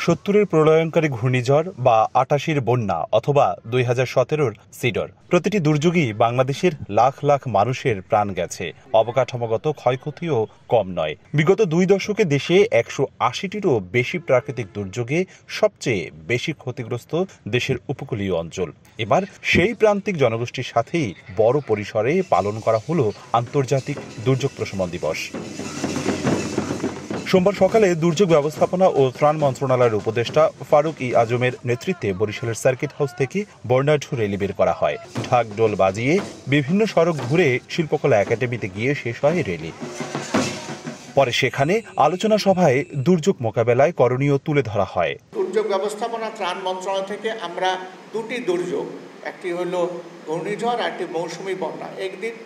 70-এর প্রলয়ঙ্কারী ঘূর্ণিঝড় বা 88-র বন্যা অথবা 2017-র সিডর, প্রতিটি দুর্যোগই বাংলাদেশের লাখ লাখ মানুষের প্রাণ গেছে। অবকাঠামোগত ক্ষয়ক্ষতিও কম নয়। বিগত 2 দশকে দেশে 180-টিরও বেশি প্রাকৃতিক দুর্যোগে সবচেয়ে বেশি ক্ষতিগ্রস্ত দেশের উপকূলীয় অঞ্চল। এবার সেই প্রান্তিক জনগোষ্ঠীর সাথেই বড় পরিসরে পালন করা হলো আন্তর্জাতিক দুর্যোগ প্রশমন দিবস। সোমবার সকালে দুর্যোগ ব্যবস্থাপনা ও ত্রাণ মন্ত্রণালয়ের উপদেষ্টা ফারুক ই আজমের নেতৃত্বে বরিশালের সার্কিট হাউস থেকে বর্ণাঢ্য র্যালি বের করা হয়। ঢাক ঢোল বাজিয়ে বিভিন্ন সড়ক ঘুরে শিল্পকলা একাডেমিতে গিয়ে শেষ হয় র্যালি। পরে সেখানে আলোচনা সভায় দুর্যোগ মোকাবেলায় করণীয় তুলে ধরা হয়। দুর্যোগ ব্যবস্থাপনা ত্রাণ মন্ত্রণালয় থেকে আমরা 2টি দুর্যোগ, একটি হলো ঘূর্ণিঝড় আর একটি মৌসুমি বন্যা,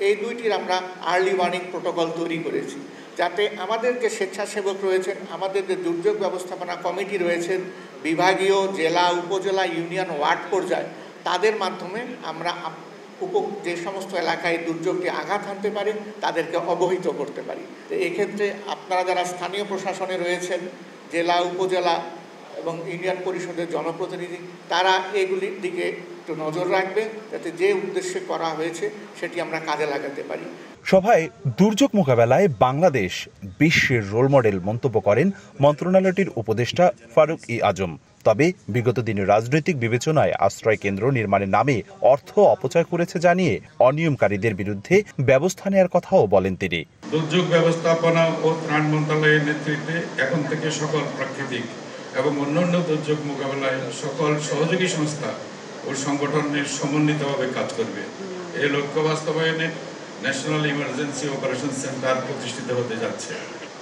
এই দুইটির আমরা আর্লি ওয়ার্নিং প্রোটোকল তৈরি করেছি, যাতে আমাদের যে স্বেচ্ছাসেবক রয়েছেন, আমাদের যে দুর্যোগ ব্যবস্থাপনা কমিটি রয়েছেন, বিভাগীয়, জেলা, উপজেলা, ইউনিয়ন, ওয়ার্ড পর্যায়ে, তাদের মাধ্যমে আমরা যে সমস্ত এলাকায় দুর্যোগটি আঘাত হানতে পারি তাদেরকে অবহিত করতে পারি। তো এক্ষেত্রে আপনারা যারা স্থানীয় প্রশাসনে রয়েছেন, জেলা, উপজেলা এবং ইউনিয়ন পরিষদের জনপ্রতিনিধি, তারা এগুলির দিকে একটু নজর রাখবে, যাতে যে উদ্দেশ্যে করা হয়েছে সেটি আমরা কাজে লাগাতে পারি। সভায় দুর্যোগ মোকাবেলায় বাংলাদেশ বিশ্বের রোল মডেল মন্তব্য করেন মন্ত্রণালয়টির উপদেষ্টা ফারুক ই আজম। তবে বিগত দিনে রাজনৈতিক বিবেচনায় আশ্রয় কেন্দ্র নির্মাণের নামে অর্থ অপচয় করেছে জানিয়ে অনিয়মকারীদের বিরুদ্ধে ব্যবস্থা নেওয়ার কথাও বলেন তিনি। দুর্যোগ ব্যবস্থাপনা ও ত্রাণ মন্ত্রণালয়ের নেতৃত্বে এখন থেকে সকল প্রাকৃতিক এবং অন্যান্য দুর্যোগ মোকাবেলায় সকল সহযোগী সংস্থা ও সংগঠনের সমন্বিতভাবে কাজ করবে। এই লক্ষ্য বাস্তবায়নে ন্যাশনাল ইমার্জেন্সি অপারেশন সেন্টার প্রতিষ্ঠিত হতে যাচ্ছে।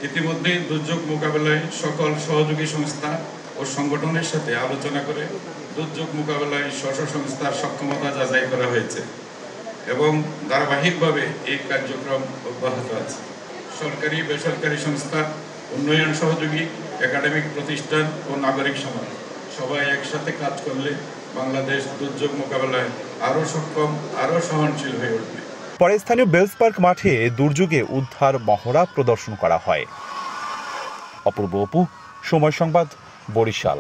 ইতিমধ্যে দুর্যোগ মোকাবেলায় সকল সহযোগী সংস্থা ও সংগঠনের সাথে আলোচনা করে দুর্যোগ মোকাবেলায় স্ব সংস্থার সক্ষমতা যাচাই করা হয়েছে এবং ধারাবাহিকভাবে এই কার্যক্রম অব্যাহত আছে। সরকারি, বেসরকারি সংস্থা, উন্নয়ন সহযোগী, একাডেমিক প্রতিষ্ঠান ও নাগরিক সমাজ সবাই একসাথে কাজ করলে বাংলাদেশ দুর্যোগ মোকাবেলায় আরও সক্ষম, আরও সহনশীল হয়ে উঠবে। পরে স্থানীয় বেলস পার্ক মাঠে দুর্যোগে উদ্ধার মহড়া প্রদর্শন করা হয়। অপূর্ব অপু, সময় সংবাদ, বরিশাল।